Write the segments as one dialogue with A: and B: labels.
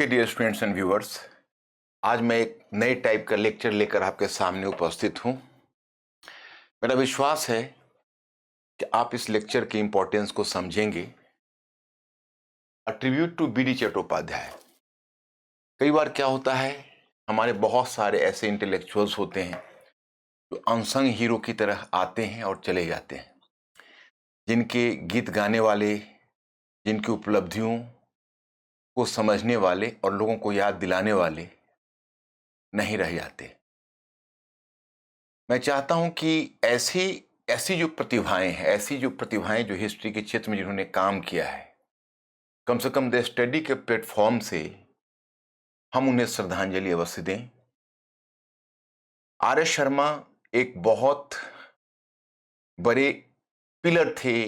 A: Dear students and viewers, आज मैं एक नए टाइप का लेक्चर लेकर आपके सामने उपस्थित हूं। मेरा विश्वास है कि आप इस लेक्चर की इंपॉर्टेंस को समझेंगे। A tribute to B D Chattopadhyay. कई बार क्या होता है, हमारे बहुत सारे ऐसे इंटेलेक्चुअल्स होते हैं जो अनसंग हीरो की तरह आते हैं और चले जाते हैं, जिनके गीत गाने वाले, जिनकी उपलब्धियों को समझने वाले और लोगों को याद दिलाने वाले नहीं रह जाते। मैं चाहता हूं कि ऐसी ऐसी जो प्रतिभाएं जो हिस्ट्री के क्षेत्र में जिन्होंने काम किया है, कम से कम द स्टडी के प्लेटफॉर्म से हम उन्हें श्रद्धांजलि अवश्य दें। आर एस शर्मा एक बहुत बड़े पिलर थे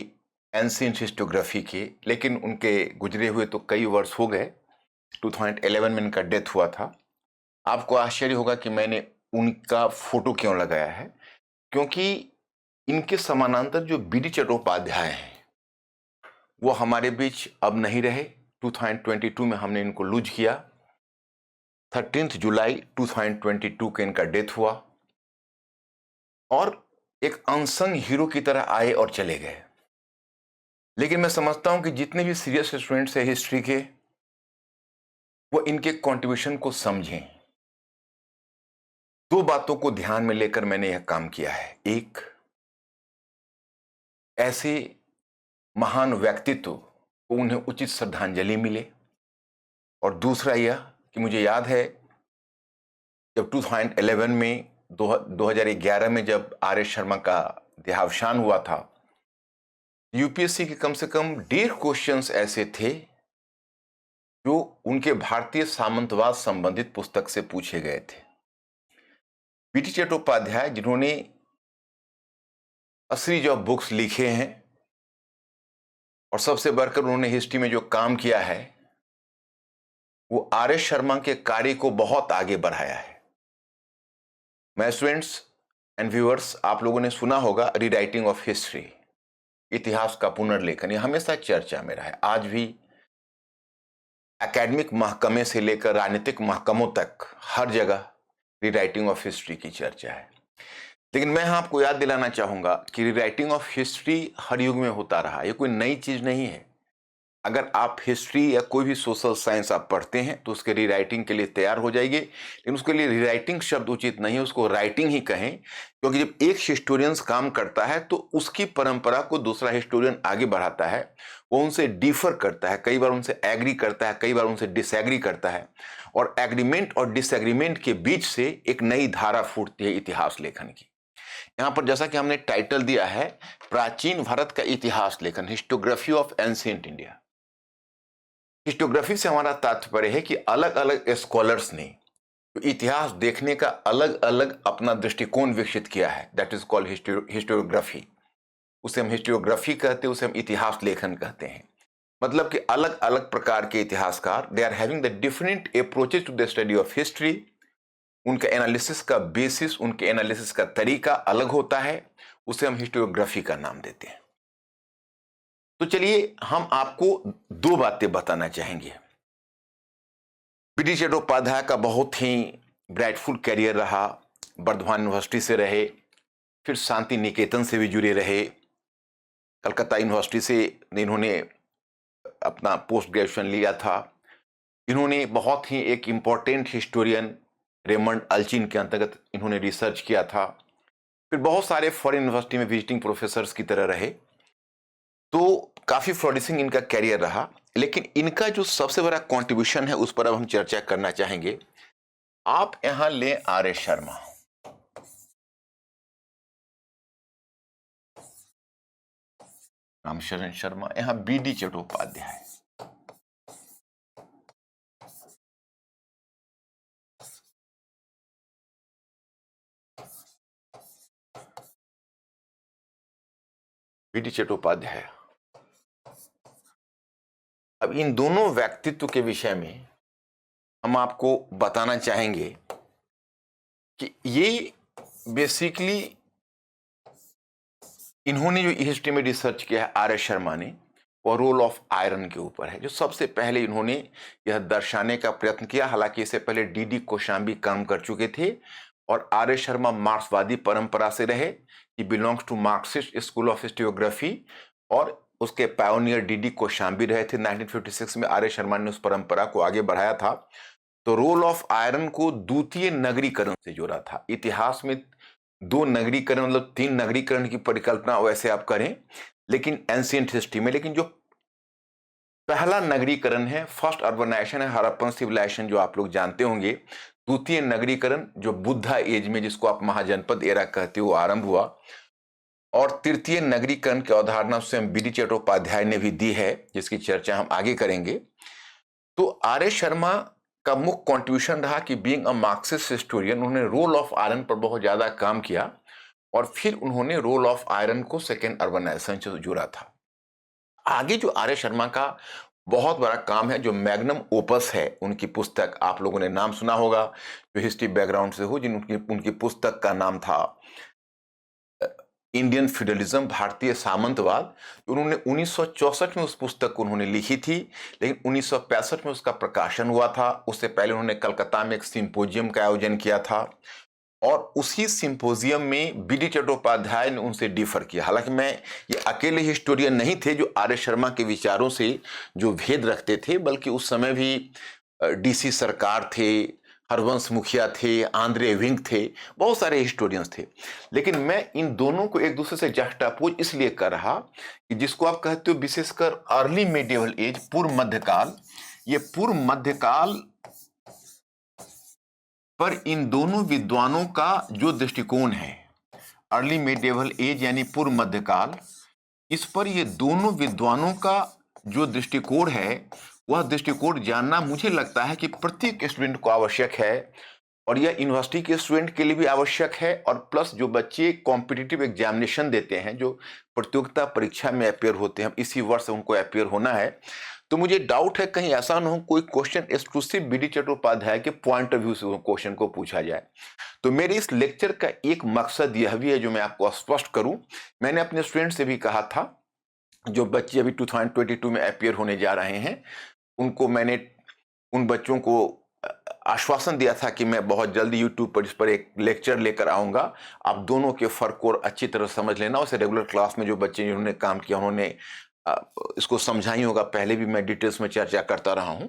A: एंशिएंट हिस्टोग्राफी के, लेकिन उनके गुजरे हुए तो कई वर्ष हो गए। 2011 में इनका डेथ हुआ था। आपको आश्चर्य होगा कि मैंने उनका फोटो क्यों लगाया है, क्योंकि इनके समानांतर जो बी डी चट्टोपाध्याय हैं वो हमारे बीच अब नहीं रहे। 2022 में हमने इनको लूज किया। 13 जुलाई 2022 के इनका डेथ हुआ और एक अनसंग हीरो की तरह आए और चले गए। लेकिन मैं समझता हूं कि जितने भी सीरियस स्टूडेंट्स हैं हिस्ट्री के, वो इनके कंट्रीब्यूशन को समझें। दो बातों को ध्यान में लेकर मैंने यह काम किया है। एक, ऐसे महान व्यक्तित्व को उन्हें उचित श्रद्धांजलि मिले, और दूसरा यह कि मुझे याद है जब 2011 में 2011 में जब आर एस शर्मा का देहावसान हुआ था, यूपीएससी के कम से कम 1.5 क्वेश्चंस ऐसे थे जो उनके भारतीय सामंतवाद संबंधित पुस्तक से पूछे गए थे। बी डी चट्टोपाध्याय, जिन्होंने सीरीज ऑफ बुक्स लिखे हैं और सबसे बढ़कर उन्होंने हिस्ट्री में जो काम किया है वो आर एस शर्मा के कार्य को बहुत आगे बढ़ाया है। मैं स्टूडेंट्स एंड व्यूअर्स, आप लोगों ने सुना होगा रीराइटिंग ऑफ हिस्ट्री, इतिहास का पुनर्लेखन। ये हमेशा चर्चा में रहा है। आज भी एकेडमिक महकमे से लेकर राजनीतिक महकमों तक हर जगह रीराइटिंग ऑफ हिस्ट्री की चर्चा है। लेकिन मैं आपको याद दिलाना चाहूंगा कि रीराइटिंग ऑफ हिस्ट्री हर युग में होता रहा। ये कोई नई चीज नहीं है। अगर आप हिस्ट्री या कोई भी सोशल साइंस आप पढ़ते हैं तो उसके रीराइटिंग के लिए तैयार हो जाइए। लेकिन उसके लिए रीराइटिंग शब्द उचित नहीं है, उसको राइटिंग ही कहें, क्योंकि जब एक हिस्टोरियंस काम करता है तो उसकी परंपरा को दूसरा हिस्टोरियन आगे बढ़ाता है। वो उनसे डिफर करता है, कई बार उनसे एग्री करता है, कई बार उनसे डिसएग्री करता है, और एग्रीमेंट और डिसएग्रीमेंट के बीच से एक नई धारा फूटती है इतिहास लेखन की। यहां पर जैसा कि हमने टाइटल दिया है, प्राचीन भारत का इतिहास लेखन, historiography of ancient India. Historiography से हमारा तात्पर्य है कि अलग अलग स्कॉलर्स ने तो इतिहास देखने का अलग अलग अपना दृष्टिकोण विकसित किया है। That is called historiography. उसे हम हिस्टोग्राफी कहते हैं, उसे हम इतिहास लेखन कहते हैं। मतलब कि अलग अलग प्रकार के इतिहासकार, they are having the different approaches to the study of history. उनका एनालिसिस का बेसिस, उनके एनालिसिस का तरीका अलग होता है, उसे हम हिस्टोग्राफी का नाम देते हैं। तो चलिए हम आपको दो बातें बताना चाहेंगे। बी डी चट्टोपाध्याय का बहुत ही ब्राइटफुल करियर रहा। बर्धमान यूनिवर्सिटी से रहे, फिर शांति निकेतन से भी जुड़े रहे, कलकत्ता यूनिवर्सिटी से इन्होंने अपना पोस्ट ग्रेजुएशन लिया था। इन्होंने बहुत ही एक इम्पॉर्टेंट हिस्टोरियन रेमंड अल्चिन के अंतर्गत इन्होंने रिसर्च किया था। फिर बहुत सारे फॉरेन यूनिवर्सिटी में विजिटिंग प्रोफेसर्स की तरह रहे। तो काफी फ्लोरिशिंग इनका कैरियर रहा। लेकिन इनका जो सबसे बड़ा कंट्रीब्यूशन है उस पर अब हम चर्चा करना चाहेंगे। आप यहां ले आर एस शर्मा, रामशरण शर्मा, यहां बी डी चट्टोपाध्याय। बी डी चट्टोपाध्याय। अब इन दोनों व्यक्तित्व के विषय में हम आपको बताना चाहेंगे कि ये बेसिकली इन्होंने जो हिस्ट्री में रिसर्च किया है आर एस शर्मा ने, और रोल ऑफ आयरन के ऊपर है, जो सबसे पहले इन्होंने यह दर्शाने का प्रयत्न किया। हालांकि इससे पहले डी कोशाम्बी काम कर चुके थे और आर एस शर्मा मार्क्सवादी परंपरा से रहे, he belongs to Marxist school of historiography, और उसके पायोनियर डी कोशाम्बी रहे थे। 1956 में आर एस शर्मा ने उस परंपरा को आगे बढ़ाया था। तो रोल ऑफ आयरन को द्वितीय नगरीकरण से जोड़ा था। इतिहास में दो नगरीकरण, मतलब 3 नगरीकरण की परिकल्पना वैसे आप करें, लेकिन एंशिएंट हिस्ट्री में, लेकिन जो पहला नगरीकरण है, फर्स्ट अर्बनाइजेशन है, हड़प्पन सिविलाइजेशन, जो आप लोग जानते होंगे। द्वितीय नगरीकरण जो बुद्धा एज में, जिसको आप महाजनपद एरा कहते हो, आरंभ हुआ। और तृतीय नगरीकरण की अवधारणा स्वयं बी डी चट्टोपाध्याय ने भी दी है, जिसकी चर्चा हम आगे करेंगे। तो आर एस शर्मा का मुख्य कंट्रीब्यूशन रहा कि बीइंग अ मार्क्सिस्ट हिस्टोरियन, उन्होंने रोल ऑफ आयरन पर बहुत ज्यादा काम किया और फिर उन्होंने रोल ऑफ आयरन को सेकेंड अर्बनाइजेशन से जोड़ा था। आगे जो आर एस शर्मा का बहुत बड़ा काम है, जो मैग्नम ओपस है, उनकी पुस्तक आप लोगों ने नाम सुना होगा जो हिस्ट्री बैकग्राउंड से हो, उनकी पुस्तक का नाम था इंडियन फ्यूडलिज्म, भारतीय सामंतवाद। उन्होंने 1964 में उस पुस्तक को उन्होंने लिखी थी, लेकिन 1965 में उसका प्रकाशन हुआ था। उससे पहले उन्होंने कलकत्ता में एक सिंपोजियम का आयोजन किया था और उसी सिंपोजियम में बी डी चट्टोपाध्याय ने उनसे डिफर किया। हालांकि मैं ये अकेले हिस्टोरियन नहीं थे जो आर एस शर्मा के विचारों से जो भेद रखते थे, बल्कि उस समय भी डीसी सरकार थे, हरवंश मुखिया थे, आंद्रे विंक थे, बहुत सारे हिस्टोरियंस थे। लेकिन मैं इन दोनों को एक दूसरे से जस्टापोज इसलिए कर रहा कि जिसको आप कहते हो विशेषकर अर्ली मेडिएवल एज, पूर्व मध्यकाल, ये पूर्व मध्यकाल पर इन दोनों विद्वानों का जो दृष्टिकोण है, अर्ली मेडिएवल एज यानी पूर्व मध्यकाल, इस पर ये दोनों विद्वानों का जो दृष्टिकोण है, वह दृष्टिकोण जानना मुझे लगता है कि प्रत्येक स्टूडेंट को आवश्यक है, और यह यूनिवर्सिटी के स्टूडेंट के लिए भी आवश्यक है, और प्लस जो बच्चे कॉम्पिटिटिव एग्जामिनेशन देते हैं, जो प्रतियोगिता परीक्षा में अपेयर होते हैं, इसी वर्ष उनको अपेयर होना है। तो मुझे डाउट है कहीं ऐसा ना हो कोई question exclusive B D Chattopadhyay के पॉइंट ऑफ व्यू से क्वेश्चन को पूछा जाए। तो मेरे इस लेक्चर का एक मकसद यह भी है जो मैं आपको स्पष्ट करूं। मैंने अपने स्टूडेंट से भी कहा था, जो बच्चे अभी 2022 में अपेयर होने जा रहे हैं, उनको मैंने उन बच्चों को आश्वासन दिया था कि मैं बहुत जल्दी यूट्यूब पर इस पर एक लेक्चर लेकर आऊंगा। आप दोनों के फर्क को अच्छी तरह समझ लेना। उसे रेगुलर क्लास में जो बच्चे जिन्होंने काम किया उन्होंने इसको समझाई होगा, पहले भी मैं डिटेल्स में चर्चा करता रहा हूं।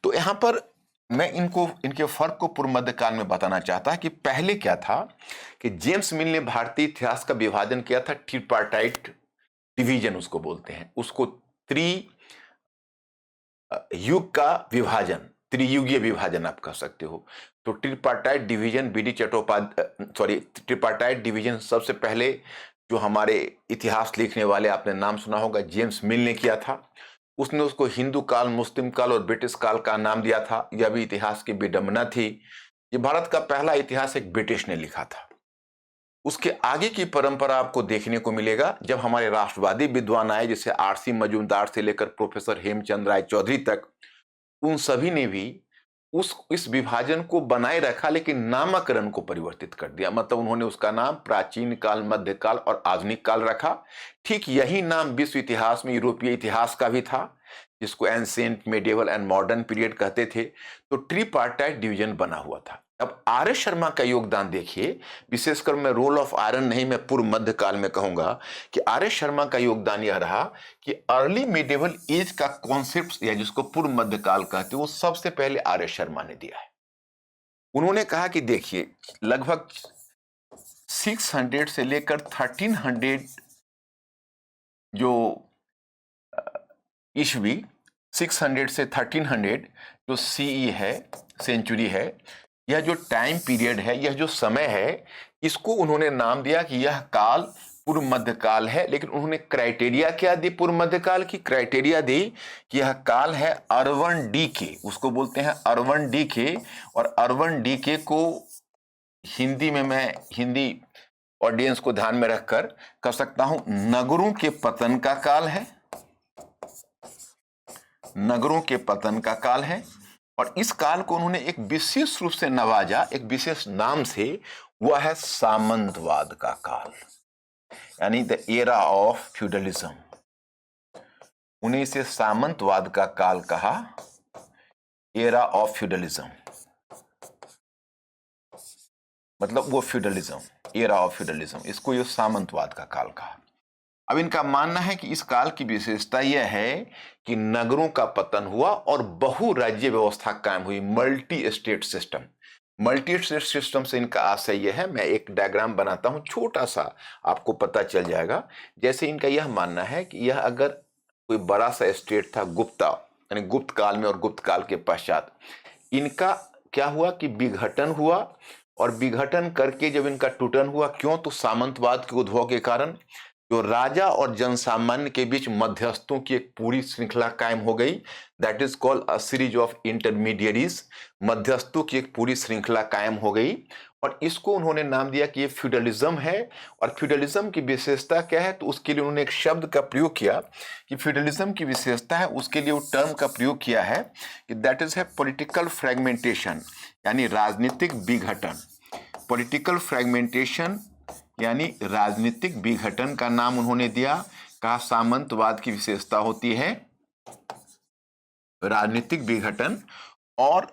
A: तो यहाँ पर मैं इनके फर्क को पूर्व मध्यकाल में बताना चाहता है कि पहले क्या था कि जेम्स मिल ने भारतीय इतिहास का विभाजन किया था, ट्रिपार्टाइट डिवीजन उसको बोलते हैं, उसको युग का विभाजन, त्रियुगीय विभाजन आप कह सकते हो। तो ट्रिपार्टाइट डिवीजन ट्रिपार्टाइट डिवीजन सबसे पहले जो हमारे इतिहास लिखने वाले, आपने नाम सुना होगा, जेम्स मिल ने किया था। उसने उसको हिंदू काल, मुस्लिम काल और ब्रिटिश काल का नाम दिया था। यह भी इतिहास की विडंबना थी। ये भारत का पहला इतिहास एक ब्रिटिश ने लिखा था। उसके आगे की परंपरा आपको देखने को मिलेगा जब हमारे राष्ट्रवादी विद्वान आए, जैसे आरसी मजूमदार से लेकर प्रोफेसर हेमचंद राय चौधरी तक, उन सभी ने भी इस विभाजन को बनाए रखा, लेकिन नामकरण को परिवर्तित कर दिया। मतलब उन्होंने उसका नाम प्राचीन काल, मध्यकाल और आधुनिक काल रखा। ठीक यही नाम विश्व इतिहास में यूरोपीय इतिहास का भी था, जिसको ancient, medieval and modern period कहते थे। तो ट्रिपार्टाइट डिवीजन बना हुआ था। अब आर एस शर्मा का योगदान देखिए, विशेषकर मैं रोल ऑफ आयरन नहीं, मैं पूर्व मध्यकाल में कहूंगा कि आर एस शर्मा का योगदान यह रहा कि अर्ली मिडिएवल एज का कॉन्सेप्ट, या जिसको पूर्व मध्यकाल कहते हैं, वो सबसे पहले आर एस शर्मा ने दिया है। उन्होंने कहा कि देखिए, लगभग 600 से लेकर 1300 जो ईस्वी, 600 से 1300 जो सीई है, सेंचुरी है, यह जो टाइम पीरियड है, यह जो समय है, इसको उन्होंने नाम दिया कि यह काल पूर्व मध्यकाल है। लेकिन उन्होंने क्राइटेरिया क्या दी पूर्व मध्यकाल की? क्राइटेरिया दी कि यह काल है अर्वन डी के, उसको बोलते हैं अर्वन डी के। और अर्वन डी के को हिंदी में, मैं हिंदी ऑडियंस को ध्यान में रखकर कह सकता हूं, नगरों के पतन का काल है, नगरों के पतन का काल है। और इस काल को उन्होंने एक विशेष रूप से नवाजा, एक विशेष नाम से, वह है सामंतवाद का काल, यानी द एरा ऑफ फ्यूडलिज्म। उन्हें इसे सामंतवाद का काल कहा, एरा ऑफ फ्यूडलिज्म, मतलब वो फ्यूडलिज्म, एरा ऑफ फ्यूडलिज्म, इसको ये सामंतवाद का काल कहा। अब इनका मानना है कि इस काल की विशेषता यह है कि नगरों का पतन हुआ और बहुराज्य व्यवस्था कायम हुई, multi state system. Multi state system से इनका आशय यह है, मैं एक डायग्राम बनाता हूं छोटा सा, आपको पता चल जाएगा। जैसे इनका यह मानना है कि यह अगर कोई बड़ा सा स्टेट था गुप्ता, यानी गुप्त काल में और गुप्त काल के पश्चात इनका क्या हुआ कि विघटन हुआ, और विघटन करके जब इनका टूटन हुआ, क्यों, तो सामंतवाद के उद्भव के कारण जो राजा और जनसामान्य के बीच मध्यस्थों की एक पूरी श्रृंखला कायम हो गई, that is called a series of intermediaries, मध्यस्थों की एक पूरी श्रृंखला कायम हो गई, और इसको उन्होंने नाम दिया कि ये फ्यूडलिज्म है। और फ्यूडलिज्म की विशेषता क्या है, तो उसके लिए उन्होंने एक शब्द का प्रयोग किया कि फ्यूडलिज्म की विशेषता है, उसके लिए वो टर्म का प्रयोग किया है कि दैट इज है पॉलिटिकल फ्रेगमेंटेशन, यानी राजनीतिक विघटन। पॉलिटिकल फ्रेगमेंटेशन यानी राजनीतिक विघटन का नाम उन्होंने दिया, कहा सामंतवाद की विशेषता होती है राजनीतिक विघटन और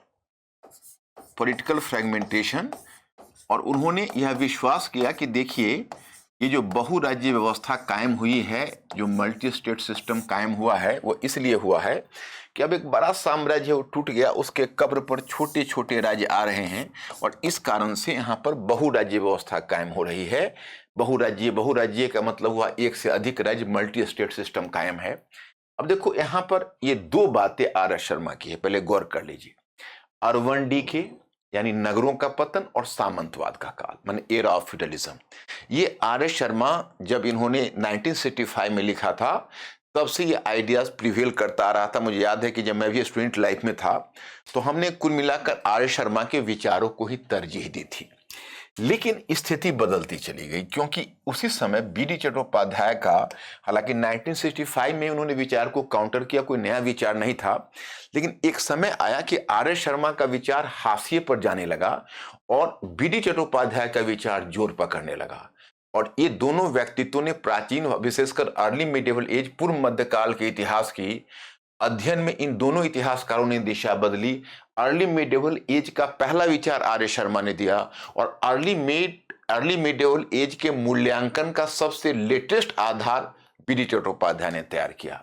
A: पॉलिटिकल फ्रेगमेंटेशन। और उन्होंने यह विश्वास किया कि देखिए, ये जो बहुराज्य व्यवस्था कायम हुई है, जो मल्टी स्टेट सिस्टम कायम हुआ है, वो इसलिए हुआ है कि अब एक बड़ा साम्राज्य वो टूट गया, उसके कब्र पर छोटे छोटे राज्य आ रहे हैं, और इस कारण से यहाँ पर बहुराज्य व्यवस्था कायम हो रही है। बहुराज्य का मतलब हुआ एक से अधिक राज्य, मल्टी स्टेट सिस्टम कायम है। अब देखो यहाँ पर ये दो बातें आर एस शर्मा की है, पहले गौर कर लीजिए। अर्बन डीके यानी नगरों का पतन, और सामंतवाद का काल माने एरा ऑफ फ्यूडलिज्म। ये आर एस शर्मा जब इन्होंने 1965 में लिखा था, तब से ये आइडियाज प्रिवेल करता आ रहा था। मुझे याद है कि जब मैं भी स्टूडेंट लाइफ में था, तो हमने कुल मिलाकर आर एस शर्मा के विचारों को ही तरजीह दी थी। लेकिन स्थिति बदलती चली गई, क्योंकि उसी समय बी डी चट्टोपाध्याय का, हालांकि 1965 में उन्होंने विचार को काउंटर किया, कोई नया विचार नहीं था, लेकिन एक समय आया कि आर एस शर्मा का विचार हाशिए पर जाने लगा और बी डी चट्टोपाध्याय का विचार जोर पकड़ने लगा। और ये दोनों व्यक्तित्वों ने प्राचीन, विशेषकर अर्ली मिडिवल एज, पूर्व मध्यकाल के इतिहास की अध्ययन में इन दोनों इतिहासकारों ने दिशा बदली। अर्ली मिडिवल एज का पहला विचार आर एस शर्मा ने दिया, और अर्ली मिडिवल एज के मूल्यांकन का सबसे लेटेस्ट आधार बी डी चट्टोपाध्याय ने तैयार किया।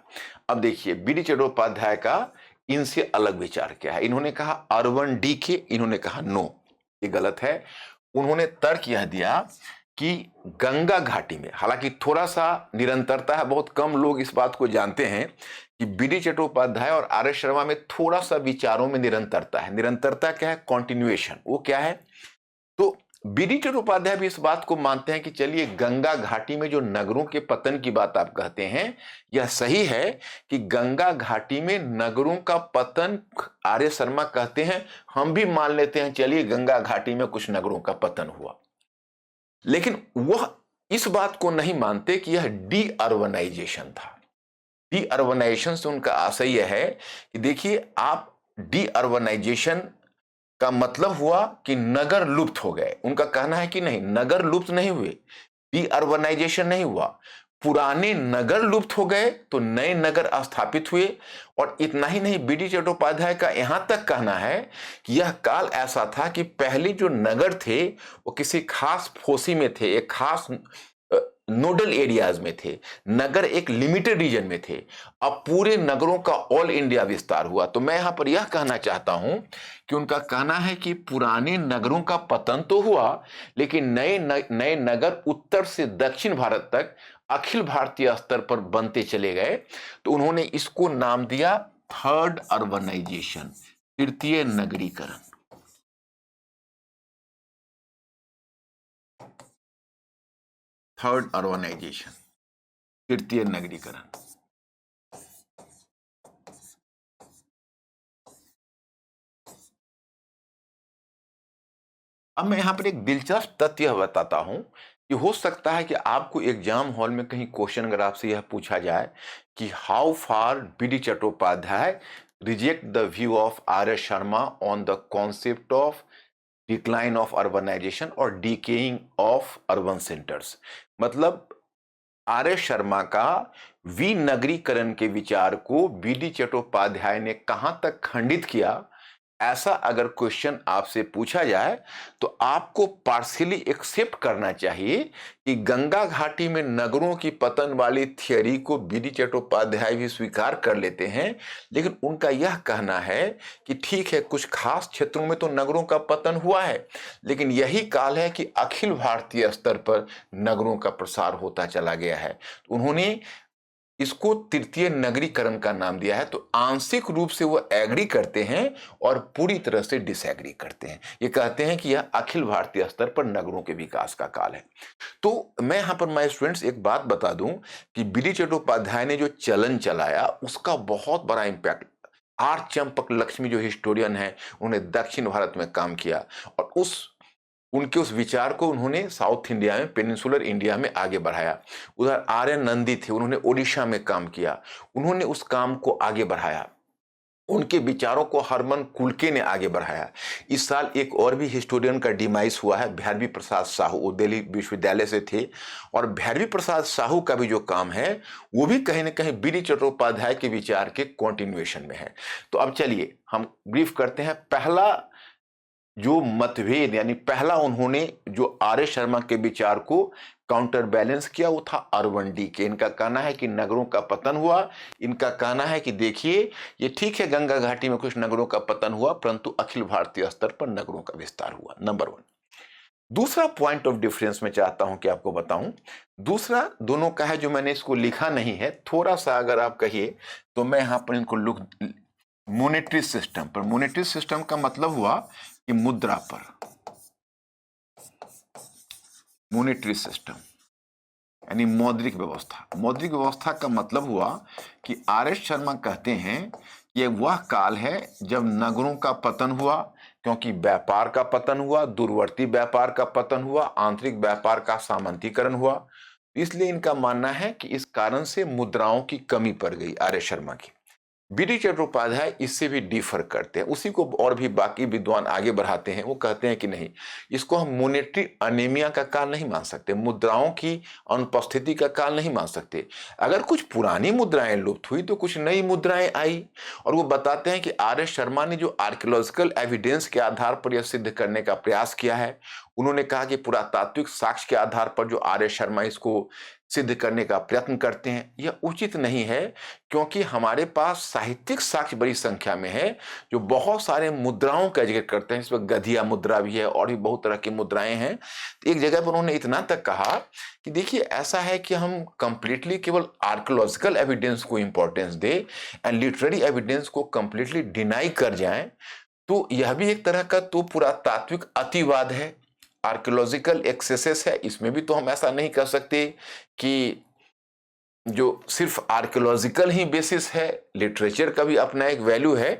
A: अब देखिए, बी डी चट्टोपाध्याय का इनसे अलग विचार क्या है। इन्होंने कहा अर्बन डीके, इन्होंने कहा नो, ये गलत है। उन्होंने तर्क यह दिया कि गंगा घाटी में, हालांकि थोड़ा सा निरंतरता है, बहुत कम लोग इस बात को जानते हैं कि बी डी चट्टोपाध्याय और आर एस शर्मा में थोड़ा सा विचारों में निरंतरता है। निरंतरता क्या है, कॉन्टिन्यूएशन, वो क्या है, तो बी डी चट्टोपाध्याय भी इस बात को मानते हैं कि चलिए, गंगा घाटी में जो नगरों के पतन की बात आप कहते हैं, यह सही है कि गंगा घाटी में नगरों का पतन, आर एस शर्मा कहते हैं, हम भी मान लेते हैं, चलिए गंगा घाटी में कुछ नगरों का पतन हुआ। लेकिन वह इस बात को नहीं मानते कि यह डी अर्बनाइजेशन था। डी अर्बनाइजेशन से उनका आशय यह है कि देखिए, आप डी अर्बनाइजेशन का मतलब हुआ कि नगर लुप्त हो गए। उनका कहना है कि नहीं, नगर लुप्त नहीं हुए, डी अर्बनाइजेशन नहीं हुआ, पुराने नगर लुप्त हो गए तो नए नगर स्थापित हुए। और इतना ही नहीं, बी डी चट्टोपाध्याय का यहां तक कहना है कि यह काल ऐसा था कि पहले जो नगर थे वो किसी खास फोसी में थे, एक खास नोडल एरियाज में थे, नगर एक लिमिटेड रीजन में थे। अब पूरे नगरों का ऑल इंडिया विस्तार हुआ। तो मैं यहां पर यह कहना चाहता हूं कि उनका कहना है कि पुराने नगरों का पतन तो हुआ, लेकिन नए नगर उत्तर से दक्षिण भारत तक अखिल भारतीय स्तर पर बनते चले गए। तो उन्होंने इसको नाम दिया थर्ड अर्बनाइजेशन, तृतीय नगरीकरण। थर्ड अर्बनाइजेशन, तृतीय नगरीकरण। अब मैं यहां पर एक दिलचस्प तथ्य बताता हूं कि हो सकता है कि आपको एग्जाम हॉल में कहीं क्वेश्चन अगर आपसे यह पूछा जाए कि how far B D Chattopadhyay reject the view of R S Sharma on the concept of decline of urbanisation और डीकेइंग ऑफ अर्बन सेंटर्स। मतलब आर.एस. शर्मा का विनगरीकरण के विचार को बी.डी. चट्टोपाध्याय ने कहां तक खंडित किया, ऐसा अगर क्वेश्चन आपसे पूछा जाए तो आपको पार्शियली एक्सेप्ट करना चाहिए कि गंगा घाटी में नगरों की पतन वाली थियरी को बी.डी. चट्टोपाध्याय भी स्वीकार कर लेते हैं, लेकिन उनका यह कहना है कि ठीक है, कुछ खास क्षेत्रों में तो नगरों का पतन हुआ है, लेकिन यही काल है कि अखिल भारतीय स्तर पर नगरों का प्रसार होता चला गया है। उन्होंने इसको तृतीय नगरीकरण का नाम दिया है। तो आंशिक रूप से वो एग्री करते हैं और पूरी तरह से डिसएग्री करते हैं। ये कहते हैं कि यह अखिल भारतीय स्तर पर नगरों के विकास का काल है। तो मैं यहां पर माय स्टूडेंट्स एक बात बता दूं कि बी.डी. चट्टोपाध्याय ने जो चलन चलाया उसका बहुत बड़ा इंपैक्ट, आर चंपक लक्ष्मी जो हिस्टोरियन है, उन्हें दक्षिण भारत में काम किया और उनके उस विचार को उन्होंने साउथ इंडिया में, पेनिनसुलर इंडिया में आगे बढ़ाया। उधर आर.एन. नंदी थे, उन्होंने ओडिशा में काम किया, उन्होंने उस काम को आगे बढ़ाया। उनके विचारों को हरमन कुलके ने आगे बढ़ाया। इस साल एक और भी हिस्टोरियन का डिमाइस हुआ है, भैरवी प्रसाद साहू, वो दिल्ली विश्वविद्यालय से थे, और भैरवी प्रसाद साहू का भी जो काम है वो भी कहीं ना कहीं बी.डी. चट्टोपाध्याय के विचार के कॉन्टिन्यूएशन में है। तो अब चलिए हम ब्रीफ करते हैं। पहला जो मतभेद, यानी पहला उन्होंने जो आर.एस. शर्मा के विचार को काउंटर बैलेंस किया वो था अर्बन डी के। इनका कहना है कि नगरों का पतन हुआ। इनका कहना है कि देखिए, ये ठीक है गंगा घाटी में कुछ नगरों का पतन हुआ, परंतु अखिल भारतीय स्तर पर नगरों का विस्तार हुआ। नंबर 1। दूसरा पॉइंट ऑफ डिफरेंस मैं चाहता हूं कि आपको बताऊं। दूसरा दोनों का है, जो मैंने इसको लिखा नहीं है, थोड़ा सा अगर आप कहिए तो मैं यहां पर इनको मॉनेटरी सिस्टम पर। मॉनेटरी सिस्टम का मतलब हुआ कि मुद्रा पर, मॉनेटरी सिस्टम यानी मौद्रिक व्यवस्था। मौद्रिक व्यवस्था का मतलब हुआ कि आर.एस. शर्मा कहते हैं ये वह काल है जब नगरों का पतन हुआ, क्योंकि व्यापार का पतन हुआ, दूरवर्ती व्यापार का पतन हुआ, आंतरिक व्यापार का सामंतीकरण हुआ। इसलिए इनका मानना है कि इस कारण से मुद्राओं की कमी पड़ गई आर.एस. शर्मा की। बी.डी. चट्टोपाध्याय इससे भी डिफर करते हैं, उसी को और भी बाकी विद्वान आगे बढ़ाते हैं। वो कहते हैं कि नहीं, इसको हम मॉनेटरी अनेमिया का काल नहीं मान सकते, मुद्राओं की अनुपस्थिति का काल नहीं मान सकते। अगर कुछ पुरानी मुद्राएं लुप्त हुई तो कुछ नई मुद्राएं आई। और वो बताते हैं कि आर.एस. शर्मा ने जो आर्कियोलॉजिकल एविडेंस के आधार पर यह सिद्ध करने का प्रयास किया है, उन्होंने कहा कि पुरातात्विक साक्ष्य के आधार पर जो आर.एस. शर्मा इसको सिद्ध करने का प्रयत्न करते हैं, यह उचित नहीं है, क्योंकि हमारे पास साहित्यिक साक्ष्य बड़ी संख्या में है जो बहुत सारे मुद्राओं का जिक्र करते हैं। इसमें गधिया मुद्रा भी है और भी बहुत तरह की मुद्राएं हैं। एक जगह पर उन्होंने इतना तक कहा कि देखिए, ऐसा है कि हम कंप्लीटली केवल आर्कियोलॉजिकल एविडेंस को importance they and literary evidence को कंप्लीटली डिनाई कर जाएं, तो यह भी एक तरह का तो पुरातात्विक अतिवाद है, आर्कियोलॉजिकल एक्सेसेस है। इसमें भी तो हम ऐसा नहीं कर सकते कि जो सिर्फ आर्कियोलॉजिकल ही बेसिस है, लिटरेचर का भी अपना एक वैल्यू है।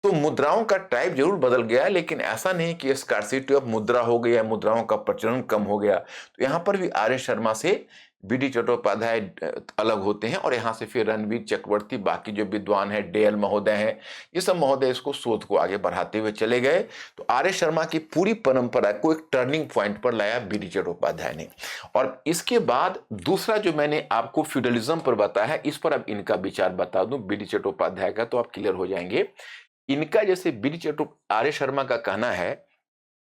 A: तो मुद्राओं का टाइप जरूर बदल गया, लेकिन ऐसा नहीं कि स्कार्सिटी ऑफ मुद्रा हो गया, मुद्राओं का प्रचलन कम हो गया। तो यहां पर भी आर.एस. शर्मा से बी.डी. चट्टोपाध्याय अलग होते हैं, और यहां से फिर रणवीर चक्रवर्ती, बाकी जो विद्वान है, डेल महोदय हैं, ये सब महोदय इसको शोध को आगे बढ़ाते हुए चले गए। तो आर.एस. शर्मा की पूरी परंपरा को एक टर्निंग पॉइंट पर लाया बी.डी. चट्टोपाध्याय ने। और इसके बाद दूसरा जो मैंने आपको फ्यूडलिज्म पर बताया है, इस पर अब इनका विचार बता दूं बी.डी. चट्टोपाध्याय का, तो आप क्लियर हो जाएंगे। इनका जैसे आर.एस. शर्मा का कहना है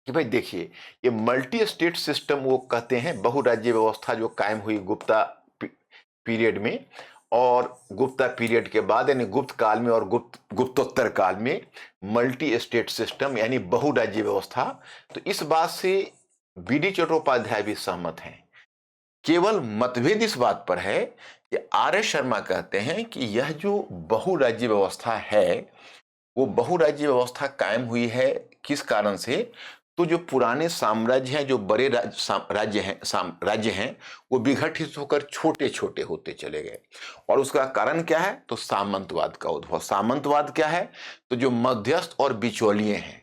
A: कि भाई देखिए, ये मल्टी स्टेट सिस्टम वो कहते हैं, बहुराज्य व्यवस्था जो कायम हुई गुप्ता पीरियड में, और गुप्ता पीरियड के बाद यानी गुप्त काल में और गुप्तोत्तर काल में मल्टी स्टेट सिस्टम यानी बहुराज्य व्यवस्था। तो इस बात से बी.डी. चट्टोपाध्याय भी सहमत हैं। केवल मतभेद इस बात पर है कि आर.एस. शर्मा कहते हैं कि यह जो बहुराज्य व्यवस्था है, वो बहुराज्य व्यवस्था कायम हुई है किस कारण से? तो जो पुराने साम्राज्य हैं, जो बड़े राज्य हैं, वो विघटित होकर छोटे छोटे होते चले गए। और उसका कारण क्या है? तो सामंतवाद का उद्भव। सामंतवाद क्या है? तो जो मध्यस्थ और बिचौलिए हैं,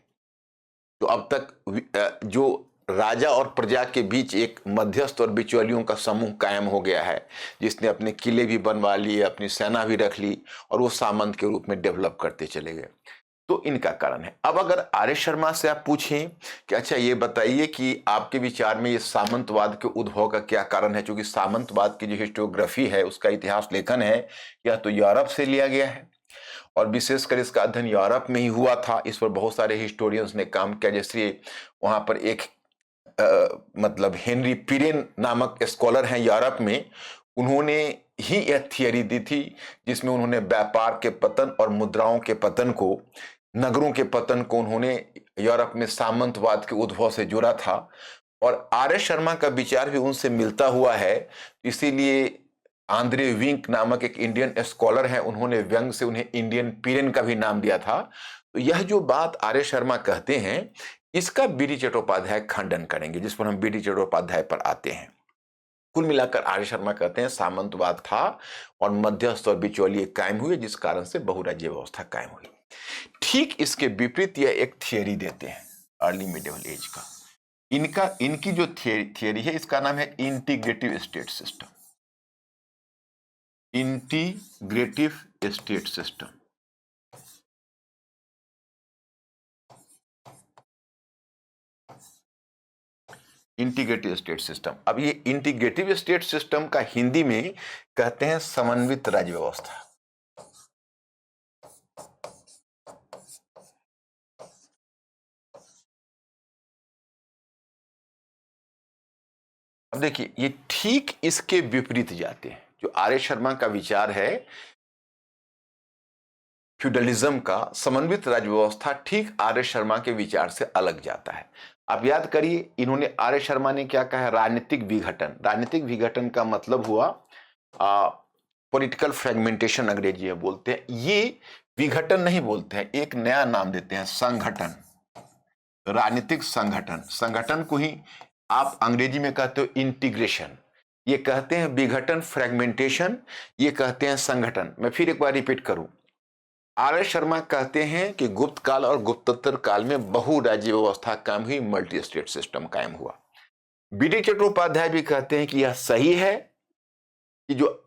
A: तो अब तक जो राजा और प्रजा के बीच एक मध्यस्थ और बिचौलियों का समूह कायम हो गया है, जिसने अपने किले भी बनवा लिए, अपनी सेना भी रख ली, और वो सामंत के रूप में डेवलप करते चले गए। तो इनका कारण है। अब अगर आर्य शर्मा से आप पूछें कि अच्छा ये बताइए कि आपके विचार में ये सामंतवाद के उद्भव का क्या कारण है, क्योंकि सामंतवाद की जो हिस्टोग्राफी है, उसका इतिहास लेखन है, यह तो यूरोप से लिया गया है और विशेषकर इसका अध्ययन यूरोप में ही हुआ था। इस पर बहुत सारे हिस्टोरियंस ने काम किया, जैसे वहां पर एक मतलब हेनरी पिरेन नामक स्कॉलर हैं यूरोप में, उन्होंने ही यह थियरी दी थी जिसमें उन्होंने व्यापार के पतन और मुद्राओं के पतन को, नगरों के पतन को उन्होंने यूरोप में सामंतवाद के उद्भव से जोड़ा था। और आर्य शर्मा का विचार भी उनसे मिलता हुआ है, इसीलिए आंद्रे विंक नामक एक इंडियन स्कॉलर हैं, उन्होंने व्यंग से उन्हें इंडियन पीरेन का भी नाम दिया था। तो यह जो बात आर्य शर्मा कहते हैं, इसका बीडी चट्टोपाध्याय खंडन करेंगे, जिस पर हम बीडी चट्टोपाध्याय पर आते हैं। कुल मिलाकर आर्य शर्मा कहते हैं सामंतवाद था और मध्यस्थ और बिचौलिए कायम हुए, जिस कारण से बहुराज्य व्यवस्था कायम हुई। ठीक इसके विपरीत यह एक थियरी देते हैं अर्ली मिडिवल एज का। इनकी जो थियरी है, इसका नाम है integrative state system. Integrative state system. Integrative state system. अब ये इंटीग्रेटिव स्टेट सिस्टम का हिंदी में कहते हैं समन्वित राज्य व्यवस्था। अब देखिए, ये ठीक इसके विपरीत जाते हैं। जो आर्य शर्मा का विचार है फ्यूडलिज्म का, समन्वित राज्य व्यवस्था, ठीक आर्य शर्मा के विचार से अलग जाता है। आप याद करिए, इन्होंने, आर्य शर्मा ने क्या कहा है, राजनीतिक विघटन। राजनीतिक विघटन का मतलब हुआ पॉलिटिकल फ्रेगमेंटेशन, अंग्रेजी में बोलते हैं। ये विघटन नहीं बोलते हैं, एक नया नाम देते हैं, संगठन। राजनीतिक संगठन, संगठन को ही आप अंग्रेजी में कहते हो इंटीग्रेशन। ये कहते हैं विघटन, फ्रेगमेंटेशन, ये कहते हैं संगठन। मैं फिर एक बार रिपीट करूं, आर्य शर्मा कहते हैं कि गुप्त काल और गुप्तोत्तर काल में बहुराज्य व्यवस्था कायम हुई, मल्टी स्टेट सिस्टम कायम हुआ। बीडी चट्टोपाध्याय भी कहते हैं कि यह सही है कि जो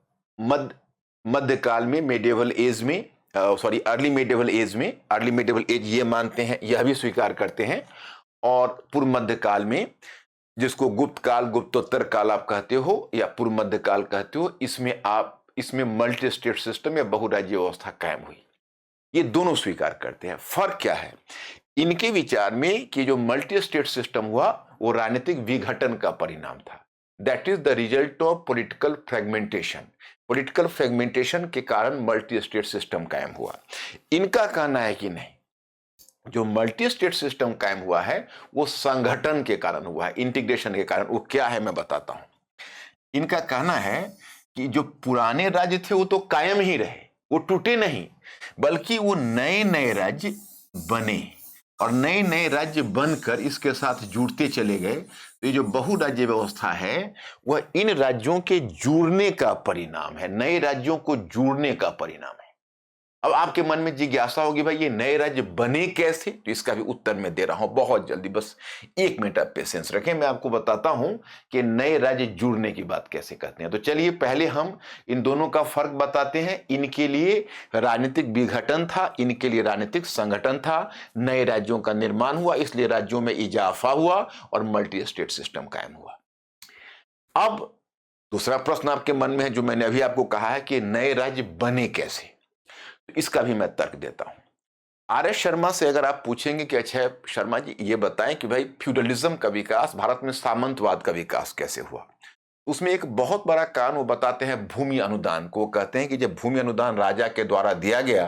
A: मध्यकाल में, मेडिएवल एज में, सॉरी अर्ली मेडिएवल एज में, अर्ली मेडिएवल एज ये मानते हैं, यह भी स्वीकार करते हैं। और पूर्व मध्यकाल में, जिसको गुप्त काल, गुप्तोत्तर काल आप कहते हो या पूर्व मध्यकाल कहते हो, इसमें मल्टी स्टेट सिस्टम या बहुराज्य व्यवस्था कायम हुई। ये दोनों स्वीकार करते हैं। फर्क क्या है इनके विचार में कि जो मल्टी स्टेट सिस्टम हुआ वो राजनीतिक विघटन का परिणाम था। That is the result of political fragmentation. Political fragmentation के कारण मल्टी स्टेट सिस्टम कायम हुआ। इनका कहना है कि नहीं, जो मल्टी स्टेट सिस्टम कायम हुआ है वो संगठन के कारण हुआ है, इंटीग्रेशन के कारण। वो क्या है मैं बताता हूं। इनका कहना है कि जो पुराने राज्य थे वो तो कायम ही रहे, वो टूटे नहीं, बल्कि वो नए नए राज्य बने और नए नए राज्य बनकर इसके साथ जुड़ते चले गए। तो ये जो बहुराज्य व्यवस्था है वह इन राज्यों के जुड़ने का परिणाम है, नए राज्यों को जुड़ने का परिणाम है। अब आपके मन में जिज्ञासा होगी, भाई ये नए राज्य बने कैसे? तो इसका भी उत्तर मैं दे रहा हूं बहुत जल्दी, बस 1 मिनट आप पेशेंस रखें, मैं आपको बताता हूं कि नए राज्य जुड़ने की बात कैसे करते हैं। तो चलिए पहले हम इन दोनों का फर्क बताते हैं। इनके लिए राजनीतिक विघटन था, इनके लिए राजनीतिक संगठन था। नए राज्यों का निर्माण हुआ, इसलिए राज्यों में इजाफा हुआ और मल्टी स्टेट सिस्टम कायम हुआ। अब दूसरा प्रश्न आपके मन में है, जो मैंने अभी आपको कहा है कि नए राज्य बने कैसे, इसका भी मैं तर्क देता हूं। आर एस शर्मा से अगर आप पूछेंगे कि अच्छा शर्मा जी ये बताएं कि भाई फ्यूडलिज्म का विकास, भारत में सामंतवाद का विकास कैसे हुआ, उसमें एक बहुत बड़ा कारण वो बताते हैं भूमि अनुदान को। कहते हैं कि जब भूमि अनुदान राजा के द्वारा दिया गया,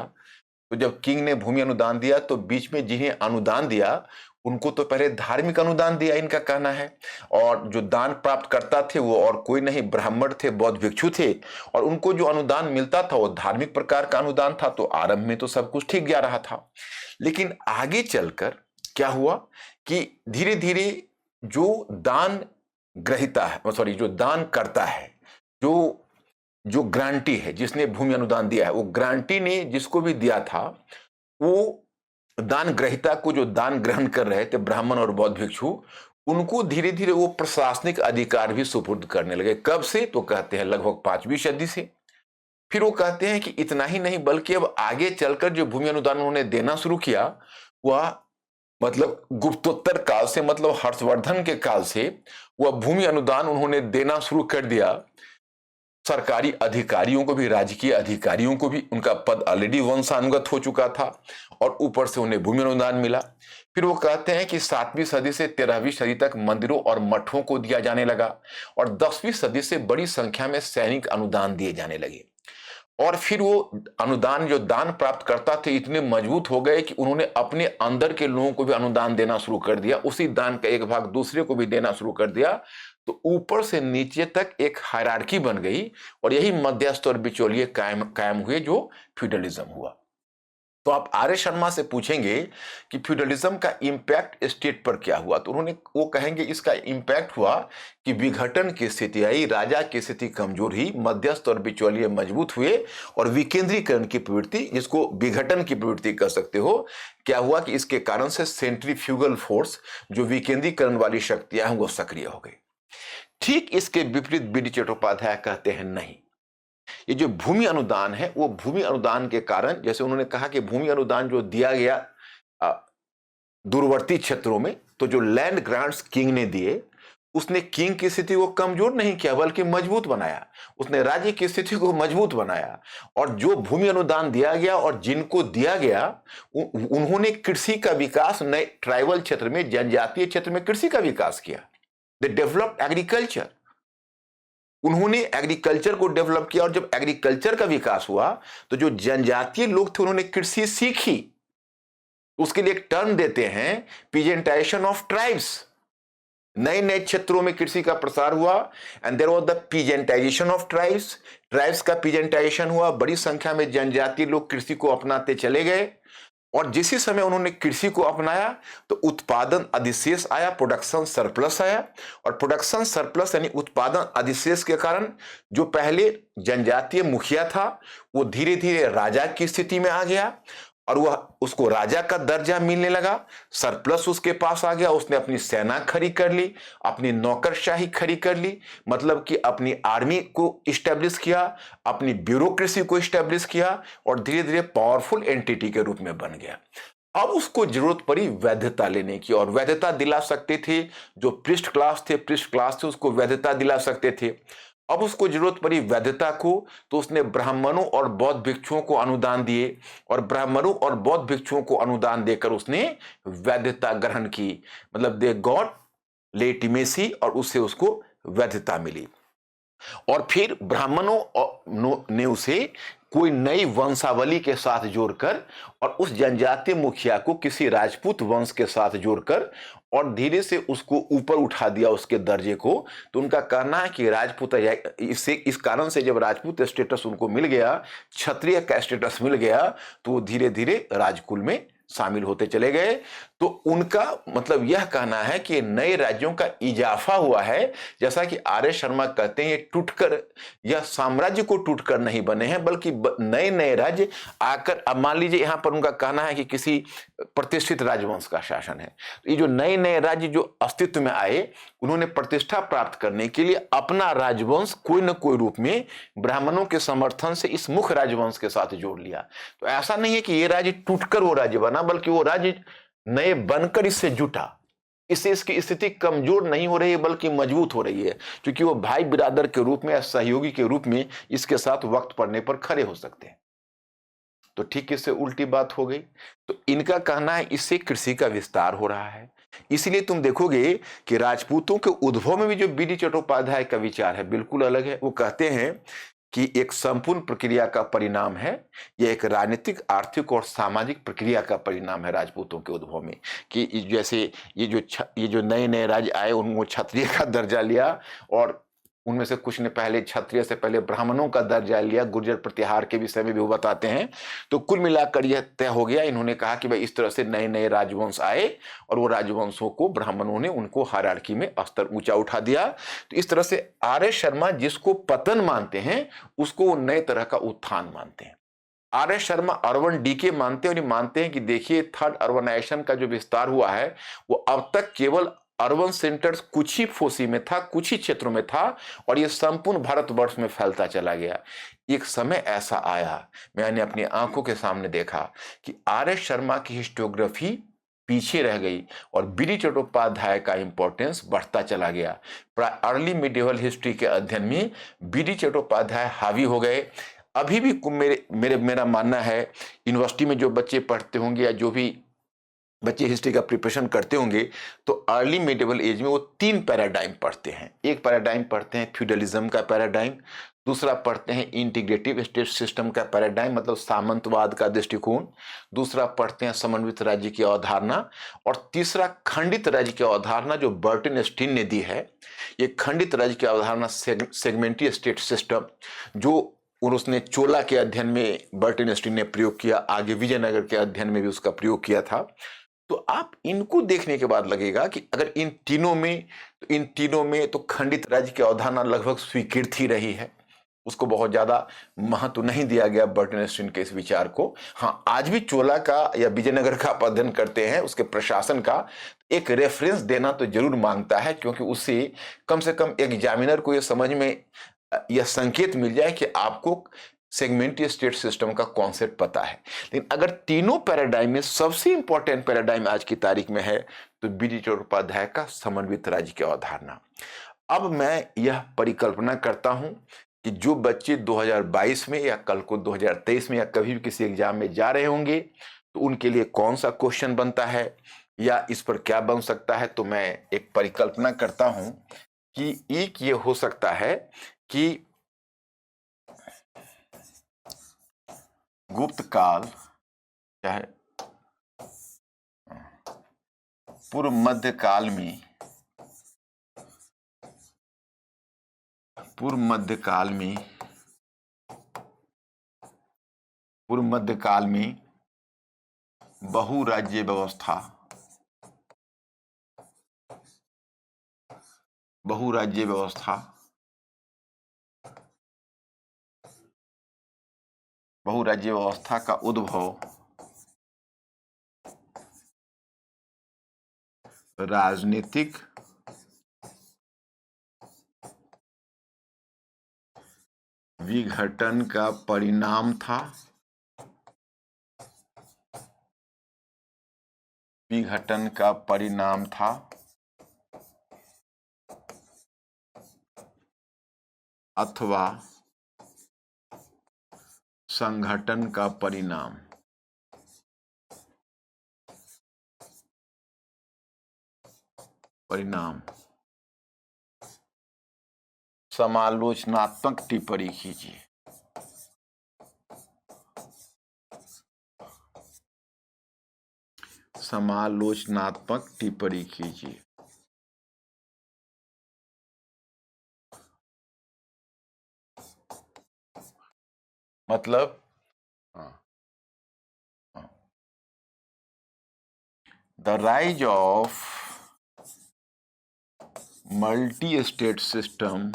A: तो जब किंग ने भूमि अनुदान दिया तो बीच में जिन्हें अनुदान दिया उनको तो पहले धार्मिक अनुदान दिया, इनका कहना है। और जो दान प्राप्त करता थे वो और कोई नहीं, ब्राह्मण थे, बौद्ध भिक्षु थे, और उनको जो अनुदान मिलता था वो धार्मिक प्रकार का अनुदान था। तो आरंभ में तो सब कुछ ठीक जा रहा था, लेकिन आगे चलकर क्या हुआ कि धीरे धीरे जो दान ग्रहिता है, सॉरी जो दान करता है, जो ग्रांटी है, जिसने भूमि अनुदान दिया है, वो ग्रांटी ने जिसको भी दिया था, वो दान ग्रहिता को, जो दान ग्रहण कर रहे थे ब्राह्मण और बौद्ध भिक्षु, उनको धीरे धीरे वो प्रशासनिक अधिकार भी सुपुर्द करने लगे। कब से? तो कहते हैं लगभग 5वीं सदी से। फिर वो कहते हैं कि इतना ही नहीं बल्कि अब आगे चलकर जो भूमि अनुदान उन्होंने देना शुरू किया वह मतलब गुप्तोत्तर काल से, मतलब हर्षवर्धन के काल से वह भूमि अनुदान उन्होंने देना शुरू कर दिया। सरकारी अधिकारियों को भी, राजकीय अधिकारियों को भी, उनका पद ऑलरेडी वंशानुगत हो चुका था और ऊपर से उन्हें भूमि अनुदान मिला। फिर वो कहते हैं कि 7वीं सदी से 13वीं सदी तक मंदिरों और मठों को दिया जाने लगा और 10वीं सदी से बड़ी संख्या में सैनिक अनुदान दिए जाने लगे। और फिर वो अनुदान जो दान प्राप्त करता थे इतने मजबूत हो गए कि उन्होंने अपने अंदर के लोगों को भी अनुदान देना शुरू कर दिया, उसी दान का एक भाग दूसरे को भी देना शुरू कर दिया। तो ऊपर से नीचे तक एक हायरार्की बन गई और यही मध्यस्थ और बिचौलिए कायम हुए, जो फ्यूडलिज्म हुआ। तो आप आर्य शर्मा से पूछेंगे कि फ्यूडलिज्म का इंपैक्ट स्टेट पर क्या हुआ, तो वो कहेंगे इसका इंपैक्ट हुआ कि विघटन की स्थिति आई, राजा की स्थिति कमजोर ही, मध्यस्थ और बिचौलिए मजबूत हुए और विकेंद्रीकरण की प्रवृत्ति, जिसको विघटन की प्रवृत्ति कह सकते हो, क्या हुआ कि इसके कारण से सेंट्रीफ्यूगल फोर्स, जो विकेंद्रीकरण वाली शक्तियां हैं, वो सक्रिय हो गई। ठीक इसके विपरीत बीडी चट्टोपाध्याय कहते हैं नहीं, ये जो भूमि अनुदान है वो भूमि अनुदान के कारण, जैसे उन्होंने कहा कि भूमि अनुदान जो दिया गया दूरवर्ती क्षेत्रों में, तो जो लैंड ग्रांट्स किंग ने दिए, उसने किंग की स्थिति को कमजोर नहीं किया बल्कि मजबूत बनाया, उसने राज्य की स्थिति को मजबूत बनाया। और जो भूमि अनुदान दिया गया और जिनको दिया गया उन्होंने कृषि का विकास, नए ट्राइबल क्षेत्र में, जनजातीय क्षेत्र में कृषि का विकास किया। दे डेवलप्ड एग्रीकल्चर, उन्होंने एग्रीकल्चर को डेवलप किया। और जब एग्रीकल्चर का विकास हुआ तो जो जनजातीय लोग थे उन्होंने कृषि सीखी। उसके लिए एक टर्म देते हैं, पीजेंटाइजेशन ऑफ ट्राइब्स। नए नए क्षेत्रों में कृषि का प्रसार हुआ and there was the peasantization of tribes. Tribes का पीजेंटाइजेशन हुआ, बड़ी संख्या में जनजातीय लोग कृषि को अपनाते चले गए। और जिस समय उन्होंने कृषि को अपनाया तो उत्पादन अधिशेष आया, प्रोडक्शन सरप्लस आया। और प्रोडक्शन सरप्लस यानी उत्पादन अधिशेष के कारण जो पहले जनजातीय मुखिया था वो धीरे धीरे राजा की स्थिति में आ गया और वह उसको राजा का दर्जा मिलने लगा। सरप्लस उसके पास आ गया, उसने अपनी सेना खड़ी कर ली, अपनी नौकरशाही खड़ी कर ली, मतलब कि अपनी आर्मी को इस्टेब्लिश किया, अपनी ब्यूरोक्रेसी को इस्टेब्लिश किया और धीरे धीरे पावरफुल एंटिटी के रूप में बन गया। अब उसको जरूरत पड़ी वैधता लेने की, और वैधता दिला सकते थे जो पृष्ठ क्लास थे उसको वैधता दिला सकते थे। अब उसको जरूरत पड़ी वैधता को, तो उसने ब्राह्मणों और बौद्ध भिक्षुओं को अनुदान दिए और ब्राह्मणों और बौद्ध भिक्षुओं को अनुदान देकर उसने वैधता ग्रहण की, मतलब दे गॉट लेटिमेसी और उससे उसको वैधता मिली। और फिर ब्राह्मणों ने उसे कोई नई वंशावली के साथ जोड़कर और उस जनजातीय मुखिया को किसी राजपूत वंश के साथ जोड़कर और धीरे से उसको ऊपर उठा दिया उसके दर्जे को। तो उनका कहना है कि राजपूत, इससे इस कारण से जब राजपूत स्टेटस उनको मिल गया, क्षत्रिय का स्टेटस मिल गया, तो वो धीरे धीरे राजकुल में शामिल होते चले गए। तो उनका मतलब यह कहना है कि नए राज्यों का इजाफा हुआ है। जैसा कि आर्य शर्मा कहते हैं, ये टूटकर, यह साम्राज्य को टूटकर नहीं बने हैं बल्कि नए नए राज्य आकर, अब मान लीजिए यहां पर उनका कहना है कि किसी प्रतिष्ठित राजवंश का शासन है, तो ये जो नए नए राज्य जो अस्तित्व में आए, उन्होंने प्रतिष्ठा प्राप्त करने के लिए अपना राजवंश कोई न कोई रूप में ब्राह्मणों के समर्थन से इस मुख्य राजवंश के साथ जोड़ लिया। तो ऐसा नहीं है कि ये राज्य टूटकर वो राज्य बना, बल्कि वो राज्य नए बनकर इससे जुटा। इससे इसकी स्थिति कमजोर नहीं हो रही है बल्कि मजबूत हो रही है, क्योंकि वो भाई बिरादर के रूप में या सहयोगी के रूप में इसके साथ वक्त पड़ने पर खड़े हो सकते हैं। तो ठीक इससे उल्टी बात हो गई। तो इनका कहना है इससे कृषि का विस्तार हो रहा है। इसलिए तुम देखोगे कि राजपूतों के उद्भव में भी जो बीडी चट्टोपाध्याय का विचार है बिल्कुल अलग है। वो कहते हैं कि एक संपूर्ण प्रक्रिया का परिणाम है, यह एक राजनीतिक, आर्थिक और सामाजिक प्रक्रिया का परिणाम है राजपूतों के उद्भव में। कि जैसे ये जो नए नए राज्य आए उनको क्षत्रिय का दर्जा लिया और उनमें से कुछ ने पहले क्षत्रिय से पहले ब्राह्मणों का दर्जा लिया, गुर्जर प्रतिहार के विषय में भी वो बताते हैं। तो कुल मिलाकर यह तय हो गया, इन्होंने कहा कि भाई इस तरह से नए नए राजवंश आए और वो राजवंशों को ब्राह्मणों ने उनको हायरार्की में स्तर ऊंचा उठा दिया। तो इस तरह से आर्य शर्मा जिसको पतन मानते हैं उसको वो नए तरह का उत्थान मानते हैं। आर्य शर्मा अर्बन डीके मानते हैं और मानते हैं कि देखिए थर्ड अर्बनाइजेशन का जो विस्तार हुआ है वो अब तक केवल अर्बन सेंटर्स कुछ ही फोसी में था, कुछ ही क्षेत्रों में था, और ये संपूर्ण भारतवर्ष में फैलता चला गया। एक समय ऐसा आया, मैंने अपनी आंखों के सामने देखा कि आर एस शर्मा की हिस्टोग्राफी पीछे रह गई और बी डी चट्टोपाध्याय का इंपॉर्टेंस बढ़ता चला गया। अर्ली मिडिवल हिस्ट्री के अध्ययन में बी डी चट्टोपाध्याय हावी हो गए। अभी भी मेरा मानना है, यूनिवर्सिटी में जो बच्चे पढ़ते होंगे या जो भी बच्चे हिस्ट्री का प्रिपरेशन करते होंगे, तो अर्ली मिडिवल एज में वो 3 पैराडाइम पढ़ते हैं। एक पैराडाइम पढ़ते हैं फ्यूडलिज्म का पैराडाइम, दूसरा पढ़ते हैं इंटीग्रेटिव स्टेट सिस्टम का पैराडाइम मतलब सामंतवाद का दृष्टिकोण, दूसरा पढ़ते हैं समन्वित राज्य की अवधारणा, और तीसरा खंडित राज्य की अवधारणा जो बर्टन स्टीन ने दी है। ये खंडित राज्य की अवधारणा सेगमेंटी स्टेट सिस्टम जो उसने चोला के अध्ययन में बर्टन स्टीन ने प्रयोग किया, आगे विजयनगर के अध्ययन में भी उसका प्रयोग किया था। तो आप इनको देखने के बाद लगेगा कि अगर इन तीनों में तो खंडित राज्य की अवधारणा लगभग स्वीकृत ही रही है, उसको बहुत ज्यादा महत्व नहीं दिया गया बर्टन स्टीन के इस विचार को। हाँ, आज भी चोला का या विजयनगर का आप अध्ययन करते हैं, उसके प्रशासन का एक रेफरेंस देना तो जरूर मांगता है, क्योंकि उससे कम से कम एग्जामिनर को यह समझ में यह संकेत मिल जाए कि आपको सेगमेंटी स्टेट सिस्टम का कॉन्सेप्ट पता है। लेकिन अगर तीनों पैराडाइम में सबसे इंपॉर्टेंट पैराडाइम आज की तारीख में है तो बी डी चट्टोपाध्याय का समन्वित राज्य की अवधारणा। अब मैं यह परिकल्पना करता हूं कि जो बच्चे 2022 में या कल को 2023 में या कभी भी किसी एग्जाम में जा रहे होंगे तो उनके लिए कौन सा क्वेश्चन बनता है या इस पर क्या बन सकता है, तो मैं एक परिकल्पना करता हूं कि एक ये हो सकता है कि गुप्त काल चाहे पूर्व मध्य काल में बहुराज्य व्यवस्था का उद्भव राजनीतिक विघटन का परिणाम था। अथवा संगठन का परिणाम। समालोचनात्मक टिप्पणी कीजिए। मतलब the rise of multi state system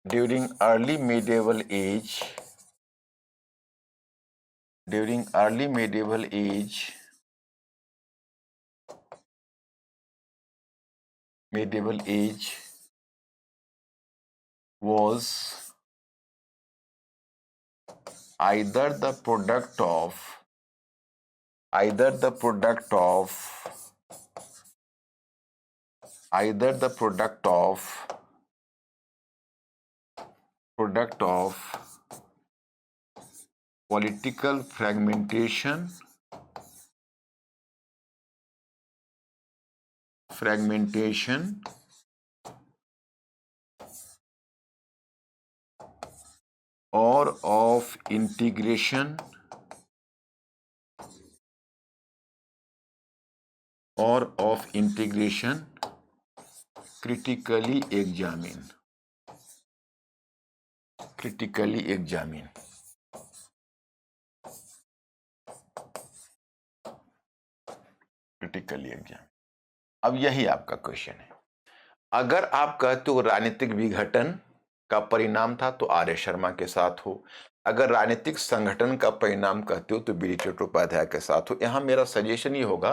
A: during early medieval age was either the product of political fragmentation or of integration critically examine. अब यही आपका क्वेश्चन है। अगर आप कहते हो राजनीतिक विघटन का परिणाम था तो आर एस शर्मा के साथ हो, अगर राजनीतिक संगठन का परिणाम कहते हो तो बी डी चट्टोपाध्याय के साथ हो। यहाँ मेरा सजेशन ये होगा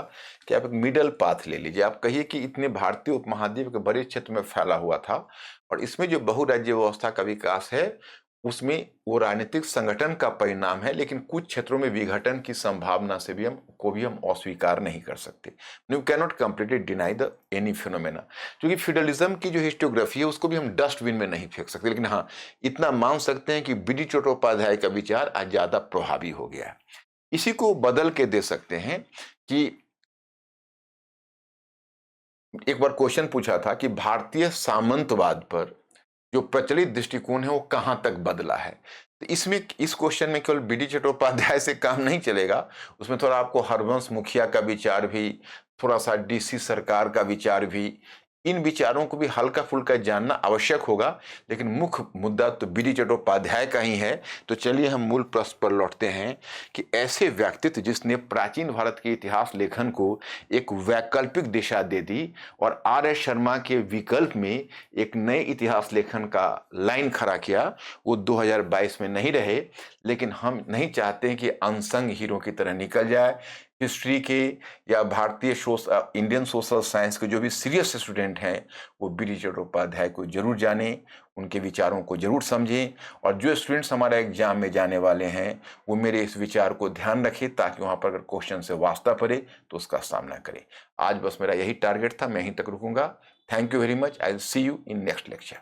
A: कि आप एक मिडल पाथ ले लीजिए। आप कहिए कि इतने भारतीय उपमहाद्वीप के बड़े क्षेत्र में फैला हुआ था और इसमें जो बहुराज्य व्यवस्था का विकास है उसमें वो राजनीतिक संगठन का परिणाम है, लेकिन कुछ क्षेत्रों में विघटन की संभावना से भी हम अस्वीकार नहीं कर सकते। You can not completely deny the any phenomena, क्योंकि फ्यूडलिज्म की जो हिस्टोग्राफी है उसको भी हम डस्टबिन में नहीं फेंक सकते, लेकिन हाँ इतना मान सकते हैं कि बी डी चट्टोपाध्याय का विचार आज ज्यादा प्रभावी हो गया है। इसी को बदल के दे सकते हैं कि एक बार क्वेश्चन पूछा था कि भारतीय सामंतवाद पर जो प्रचलित दृष्टिकोण है वो कहां तक बदला है। तो इसमें इस क्वेश्चन में केवल बी डी चट्टोपाध्याय से काम नहीं चलेगा, उसमें थोड़ा आपको हरवंश मुखिया का विचार भी, थोड़ा सा डीसी सरकार का विचार भी, इन विचारों को भी हल्का फुल्का जानना आवश्यक होगा। लेकिन मुख्य मुद्दा तो बी डी चट्टोपाध्याय का ही है। तो चलिए हम मूल प्रश्न पर लौटते हैं कि ऐसे व्यक्तित्व जिसने प्राचीन भारत के इतिहास लेखन को एक वैकल्पिक दिशा दे दी और आर एस शर्मा के विकल्प में एक नए इतिहास लेखन का लाइन खड़ा किया, वो 2022 में नहीं रहे। लेकिन हम नहीं चाहते हैं कि अनसंग हीरो की तरह निकल जाए। हिस्ट्री के या भारतीय इंडियन सोशल साइंस के जो भी सीरियस स्टूडेंट हैं वो बी डी चट्टोपाध्याय को जरूर जानें, उनके विचारों को जरूर समझें। और जो स्टूडेंट्स हमारे एग्जाम में जाने वाले हैं वो मेरे इस विचार को ध्यान रखें, ताकि वहां पर अगर क्वेश्चन से वास्ता पड़े तो उसका सामना करें। आज बस मेरा यही टारगेट था, मैं यहीं तक रुकूंगा। Thank you very much. I will see you in next lecture.